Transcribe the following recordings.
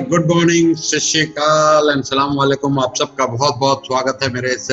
Good morning, सत श्री अकाल and सलाम वालेकुम। आप सबका बहुत बहुत स्वागत है मेरे इस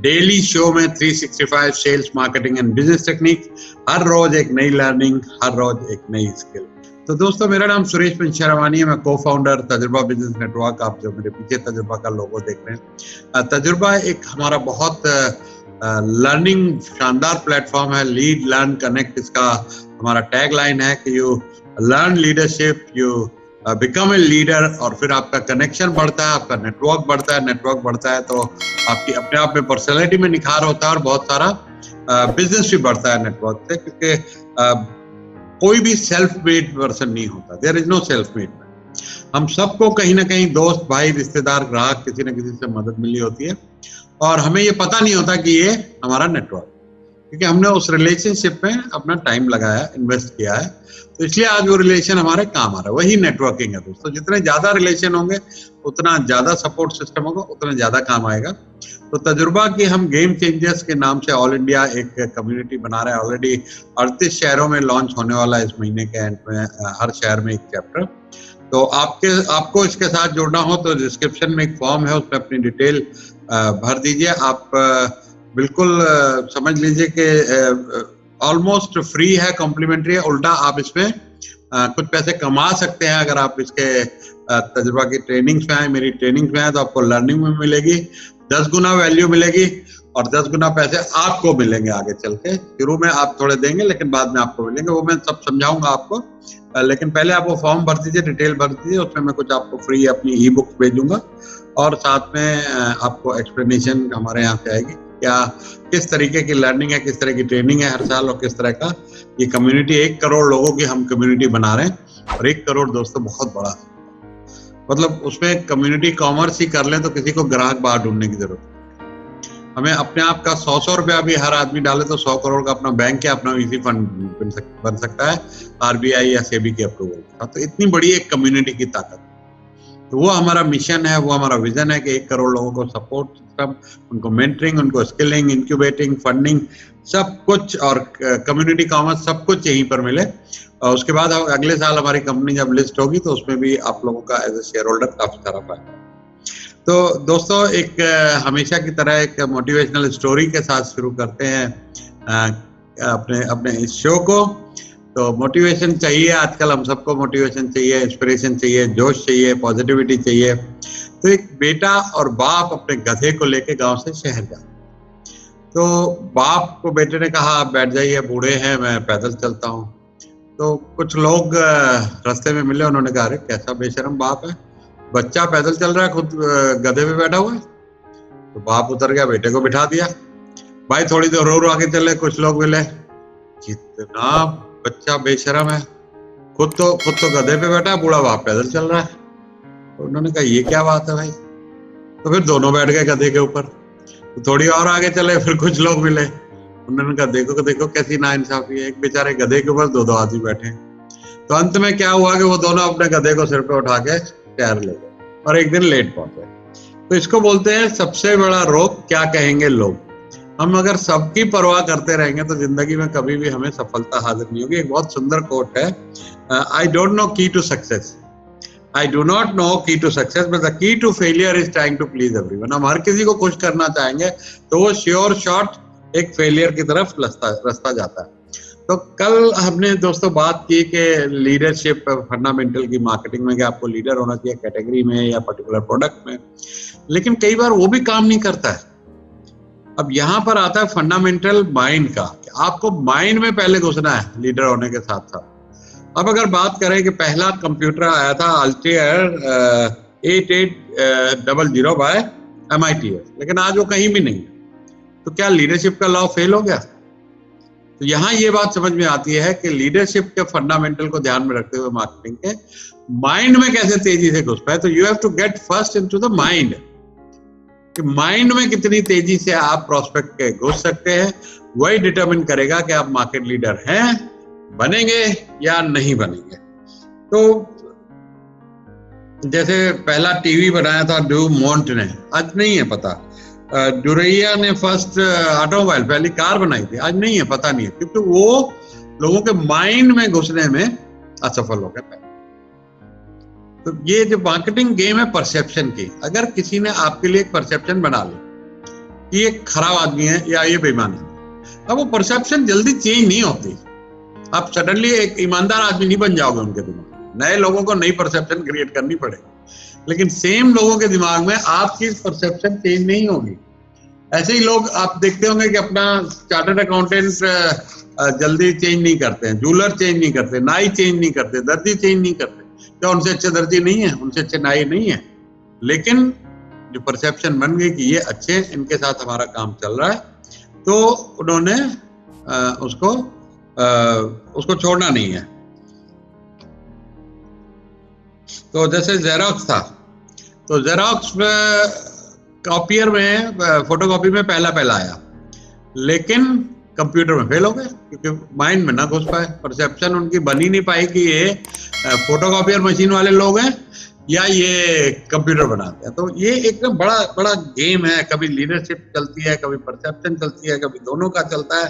डेली शो में 365 sales marketing and business technique. हर रोज एक नई लर्निंग, हर रोज एक नई स्किल। तो दोस्तों, मेरा नाम सुरेश पंचरवानी है। मैं को फाउंडर तजुर्बा बिजनेस नेटवर्क। आप जो मेरे पीछे तजुर्बा का लोगो देख रहे हैं, तजुर्बा एक हमारा बहुत लर्निंग शानदार प्लेटफॉर्म है। लीड लर्न कनेक्ट इसका हमारा टैग लाइन है कि you learn leadership, you become a leader, और फिर आपका कनेक्शन बढ़ता है, आपका नेटवर्क बढ़ता है। नेटवर्क बढ़ता है तो आपकी अपने आप में पर्सनैलिटी में निखार होता है और बहुत सारा बिजनेस भी बढ़ता है नेटवर्क से, क्योंकि कोई भी सेल्फ मेड पर्सन नहीं होता। There is no self made. हम सबको कहीं ना कहीं दोस्त, भाई, रिश्तेदार, ग्राहक, किसी न किसी से मदद मिली होती है और हमें ये पता नहीं होता कि ये हमारा नेटवर्क, क्योंकि हमने उस रिलेशनशिप में अपना टाइम लगाया, इन्वेस्ट किया है, तो इसलिए आज वो रिलेशन हमारे काम आ रहा है। वही नेटवर्किंग है दोस्तों। जितने ज्यादा रिलेशन होंगे, उतना ज्यादा सपोर्ट सिस्टम होगा, उतना ज्यादा काम आएगा। तो तजुर्बा की हम गेम चेंजर्स के नाम से ऑल इंडिया एक कम्युनिटी बना रहे हैं। ऑलरेडी 38 शहरों में लॉन्च होने वाला है इस महीने के एंड में, हर शहर में एक चैप्टर। तो आपको इसके साथ जुड़ना हो तो डिस्क्रिप्शन में एक फॉर्म है, उसमें अपनी डिटेल भर दीजिए। आप बिल्कुल समझ लीजिए कि ऑलमोस्ट फ्री है, कॉम्प्लीमेंट्री है। उल्टा आप इसमें कुछ पैसे कमा सकते हैं अगर आप इसके तजुर्बा की ट्रेनिंग्स में आए, मेरी ट्रेनिंग्स में आए, तो आपको लर्निंग में मिलेगी 10 गुना वैल्यू मिलेगी और 10 गुना पैसे आपको मिलेंगे आगे चल के। शुरू में आप थोड़े देंगे लेकिन बाद में आपको मिलेंगे, वो मैं सब समझाऊंगा आपको। लेकिन पहले आप वो फॉर्म भर दीजिए, डिटेल भर दीजिए। उसमें मैं कुछ आपको फ्री अपनी ई बुक्स भेजूंगा और साथ में आपको एक्सप्लेनेशन हमारे यहाँ से आएगी क्या किस तरीके की लर्निंग है, किस तरह की ट्रेनिंग है हर साल, और किस तरह का ये कम्युनिटी। 1 करोड़ लोगों की हम कम्युनिटी बना रहे हैं और 1 करोड़ दोस्तों बहुत बड़ा, मतलब उसमें कम्युनिटी कॉमर्स ही कर लें तो किसी को ग्राहक बाहर ढूंढने की जरूरत नहीं। हमें अपने आप का 100 रुपया भी हर आदमी डाले तो 100 करोड़ का अपना बैंक या अपना वीसी फंड बन सकता है आरबीआई या सेबी के अप्रूवल। तो इतनी बड़ी एक कम्युनिटी की ताकत। तो वो हमारा मिशन है, वो हमारा विजन है कि 1 करोड़ लोगों को सपोर्ट सिस्टम, उनको मेंटरिंग, उनको स्किलिंग, इंक्यूबेटिंग, फंडिंग, सब कुछ, और कम्युनिटी कॉमर्स, सब कुछ यहीं पर मिले। और उसके बाद अगले साल हमारी कंपनी जब लिस्ट होगी तो उसमें भी आप लोगों का एज ए शेयर होल्डर काफी सारा फायदा। तो दोस्तों, एक हमेशा की तरह एक मोटिवेशनल स्टोरी के साथ शुरू करते हैं अपने इस शो को। तो मोटिवेशन चाहिए, आजकल हम सबको मोटिवेशन चाहिए, इंस्पिरेशन चाहिए, जोश चाहिए, पॉजिटिविटी चाहिए। तो एक बेटा और बाप अपने गधे को लेके गांव से शहर गए। तो बाप को बेटे ने कहा, आप बैठ जाइए, बूढ़े हैं, मैं पैदल चलता हूँ। तो कुछ लोग रास्ते में मिले, उन्होंने कहा, अरे कैसा बेशरम बाप है, बच्चा पैदल चल रहा है, खुद गधे पे बैठा हुआ है। तो बाप उतर गया, बेटे को बिठा दिया। भाई थोड़ी देर और आगे चले, कुछ लोग मिले, कितना बच्चा बेशरम है, खुद तो गधे पे बैठा है, बूढ़ा बाप पैदल चल रहा है। तो उन्होंने कहा, ये क्या बात है भाई। तो फिर दोनों बैठ गए गधे के ऊपर। तो थोड़ी और आगे चले, फिर कुछ लोग मिले, उन्होंने कहा, देखो कैसी नाइंसाफी है, एक बेचारे गधे के ऊपर 2 आदमी बैठे। तो अंत में क्या हुआ कि वो दोनों अपने गधे को सिर पे उठा के शहर ले गए और एक दिन लेट पहुंचे। तो इसको बोलते हैं सबसे बड़ा रोग, क्या कहेंगे लोग। हम अगर सबकी परवाह करते रहेंगे तो जिंदगी में कभी भी हमें सफलता हासिल नहीं होगी। एक बहुत सुंदर कोट है, I don't know key to success, I do not know key to success, but the key to failure is trying to please everyone. हम हर किसी को खुश करना चाहेंगे तो वो श्योर शॉट एक फेलियर की तरफ रास्ता जाता है। तो कल हमने दोस्तों बात की कि लीडरशिप फंडामेंटल की मार्केटिंग में, कि आपको लीडर होना चाहिए कैटेगरी में या पर्टिकुलर प्रोडक्ट में, लेकिन कई बार वो भी काम नहीं करता है। अब यहाँ पर आता है फंडामेंटल माइंड का, कि आपको माइंड में पहले घुसना है लीडर होने के साथ साथ। अब अगर बात करें कि पहला कंप्यूटर आया था अल्टेयर 8800 बाय MITS, लेकिन आज वो कहीं भी नहीं है। तो क्या लीडरशिप का लॉ फेल हो गया? तो यहाँ ये बात समझ में आती है कि लीडरशिप के फंडामेंटल को ध्यान में रखते हुए मार्केटिंग के माइंड में कैसे तेजी से घुस पाए। तो you have to get first into the mind, कि माइंड में कितनी तेजी से आप प्रोस्पेक्ट के घुस सकते हैं, वही डिटरमिन करेगा कि आप मार्केट लीडर हैं, बनेंगे या नहीं बनेंगे। तो जैसे पहला टीवी बनाया था ड्यू मोंट ने, आज नहीं है पता। डुरैया ने फर्स्ट ऑटोमोबाइल, पहली कार बनाई थी, आज नहीं है, पता नहीं है, क्योंकि वो लोगों के माइंड में घुसने में असफल हो गए। तो ये जो मार्केटिंग गेम है परसेप्शन की, अगर किसी ने आपके लिए एक परसेप्शन बना ली कि ये खराब आदमी है या ये बेईमान है, अब वो परसेप्शन जल्दी चेंज नहीं होती। आप सडनली एक ईमानदार आदमी नहीं बन जाओगे उनके दिमाग में, नए लोगों को नई परसेप्शन क्रिएट करनी पड़ेगी। लेकिन सेम लोगों के दिमाग में आपकी परसेप्शन चेंज नहीं होगी। ऐसे ही लोग आप देखते होंगे कि अपना चार्टर्ड अकाउंटेंट जल्दी चेंज नहीं करते हैं, जूलर चेंज नहीं करते, नाई चेंज नहीं करते, दर्जी चेंज नहीं करते। क्या उनसे अच्छे दर्जी नहीं है, उनसे अच्छे नाई नहीं है? लेकिन जो परसेप्शन बन गई कि ये अच्छे, इनके साथ हमारा काम चल रहा है, तो उन्होंने उसको छोड़ना नहीं है। तो जैसे जेरोक्स था, तो जेरोक्स कॉपियर में, फोटोकॉपी में पहला आया, लेकिन कंप्यूटर में फेल हो गए क्योंकि माइंड में ना घुस पाए। परसेप्शन उनकी बन ही नहीं पाई कि ये फोटोकॉपियर मशीन वाले लोग हैं या ये कंप्यूटर बनाते हैं। तो ये एकदम बड़ा गेम है। कभी लीडरशिप चलती है, कभी परसेप्शन चलती है, कभी दोनों का चलता है।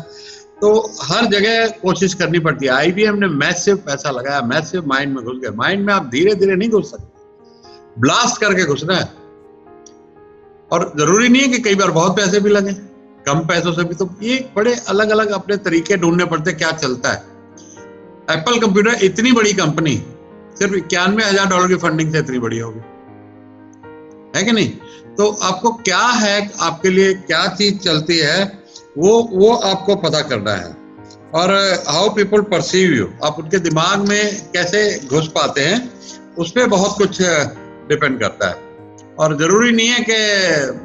तो हर जगह कोशिश करनी पड़ती है। IBM ने मैसिव पैसा लगाया, मैसिव माइंड में घुस गए। माइंड में आप धीरे धीरे नहीं घुस सकते, ब्लास्ट करके घुसना है। और जरूरी नहीं है कि कई बार बहुत पैसे भी लगे, कम पैसों से भी। तो ये बड़े अलग अलग अपने तरीके ढूंढने पड़ते हैं क्या चलता है। एप्पल कंप्यूटर इतनी बड़ी कंपनी सिर्फ $91,000 की फंडिंग से इतनी बड़ी होगी, है कि नहीं? तो आपको क्या है, आपके लिए क्या चीज चलती है, वो आपको पता करना है। और हाउ पीपल परसीव यू, आप उनके दिमाग में कैसे घुस पाते हैं, उस पर बहुत कुछ डिपेंड करता है। और जरूरी नहीं है कि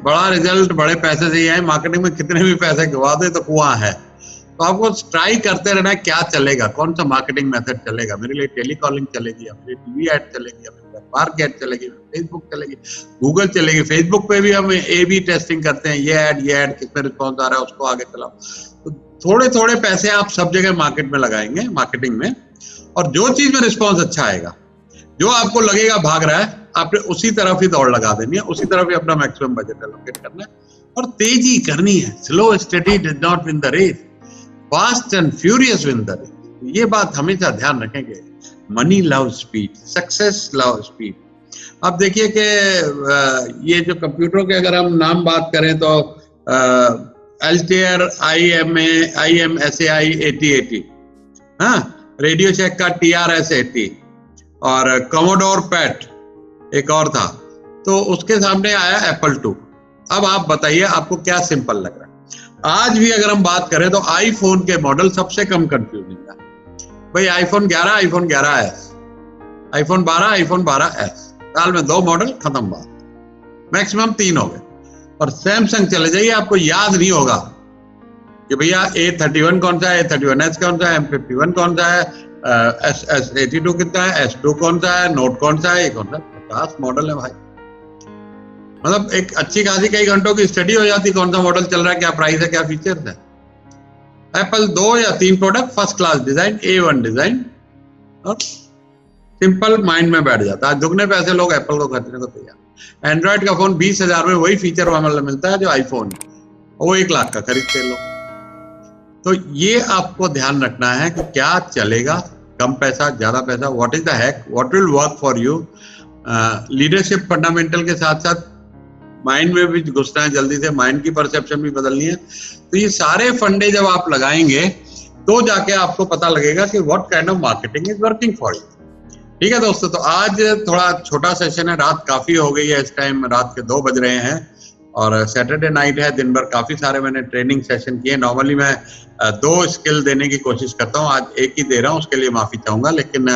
बड़ा रिजल्ट बड़े पैसे से ही आए। मार्केटिंग में कितने भी पैसे गवा दे तो कुआं है। तो आपको ट्राई करते रहना है क्या चलेगा, कौन सा मार्केटिंग मेथड चलेगा। मेरे लिए टेलीकॉलिंग चलेगी, या मेरी टीवी ऐड चलेगी, या मेरी व्यापार की ऐड चलेगी, फेसबुक चलेगी, गूगल चलेगी। फेसबुक पे भी हम AB टेस्टिंग करते हैं, ये ऐड किसमें रिस्पॉन्स आ रहा है उसको आगे चलाओ। तो थोड़े थोड़े पैसे आप सब जगह मार्केट में लगाएंगे, मार्केटिंग में, और जो चीज में रिस्पॉन्स अच्छा आएगा, जो आपको लगेगा भाग रहा है, आपने उसी तरफ ही दौड़ लगा देनी है, उसी तरफ ही अपना मैक्सिमम बजट एलोकेट करना है और तेजी करनी है। Slow study does not win the race, fast and furious win the race. ये बात हमेशा ध्यान रखेंगे। Money love speed, success love speed. अब देखिए कि ये जो कंप्यूटरों के अगर हम नाम बात करें तो अल्टेयर IMSAI 8080, हाँ, रेडियो शेक का TRS 80 और कमोडोर पैट एक और था। तो उसके सामने आया एप्पल 2। अब आप बताइए आपको क्या सिंपल लग रहा है? आज भी अगर हम बात करें तो आईफोन के मॉडल सबसे कम कंफ्यूजिंग है भाई। iPhone 11, iPhone 11s, iPhone 12, iPhone 12s, साल में 2 मॉडल, खत्म बात। मैक्सिमम 3 हो गए। और सैमसंग चले जाइए, आपको याद नहीं होगा कि भैया A31 कौन सा है, A31s कौन सा है, M51 कौन सा है, S82 कितना है, S2 कौन सा है, नोट कौन सा है, ये कौन सा। 50 मॉडल है भाई। मतलब एक अच्छी खासी कई घंटों की स्टडी हो जाती, कौन सा मॉडल चल रहा है, क्या प्राइस है, क्या फीचर्स है। एप्पल 2 या 3 product, first class design, A1 design, और सिंपल माइंड में बैठ जाता है। दुगने पैसे लोग एप्पल को खरीदने को तैयार। एंड्रॉइड का फोन 20,000 में वही फीचर वाला मिलता है जो आईफोन, वो 1 लाख का खरीदते लोग। तो ये आपको ध्यान रखना है कि क्या चलेगा, कम पैसा, ज्यादा पैसा, what is the hack, what will work for you. Leadership fundamental के साथ साथ माइंड में भी घुसना है जल्दी से, माइंड की परसेप्शन भी बदलनी है। तो ये सारे फंडे जब आप लगाएंगे तो जाके आपको पता लगेगा कि what kind of marketing is working for you. ठीक है दोस्तों, तो आज थोड़ा छोटा सेशन है, रात काफी हो गई है, इस टाइम रात के 2 बज रहे हैं और सैटरडे नाइट है। दिन भर काफी सारे मैंने ट्रेनिंग सेशन किए। नॉर्मली मैं 2 स्किल देने की कोशिश करता हूँ, आज 1 ही दे रहा हूँ, उसके लिए माफी चाहूंगा। लेकिन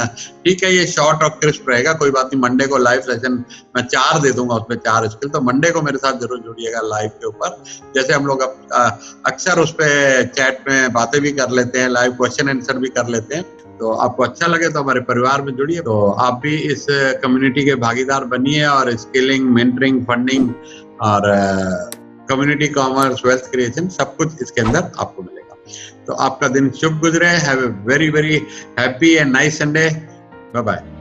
ठीक है, ये शॉर्ट और क्रिस्प रहेगा, कोई बात नहीं। मंडे को लाइव सेशन मैं 4 दे दूंगा, उसमें 4 स्किल। तो मंडे को मेरे साथ जरूर जुड़िएगा लाइव के ऊपर। जैसे हम लोग अक्सर उस पर चैट में बातें भी कर लेते हैं, लाइव क्वेश्चन आंसर भी कर लेते हैं। तो आपको अच्छा लगे तो हमारे परिवार में जुड़िए। तो आप भी इस कम्युनिटी के भागीदार बनिए और स्किलिंग, मेंटरिंग, फंडिंग और कम्युनिटी कॉमर्स, वेल्थ क्रिएशन, सब कुछ इसके अंदर आपको मिलेगा। तो आपका दिन शुभ गुजरे। Have a very very happy and nice Sunday. Bye bye.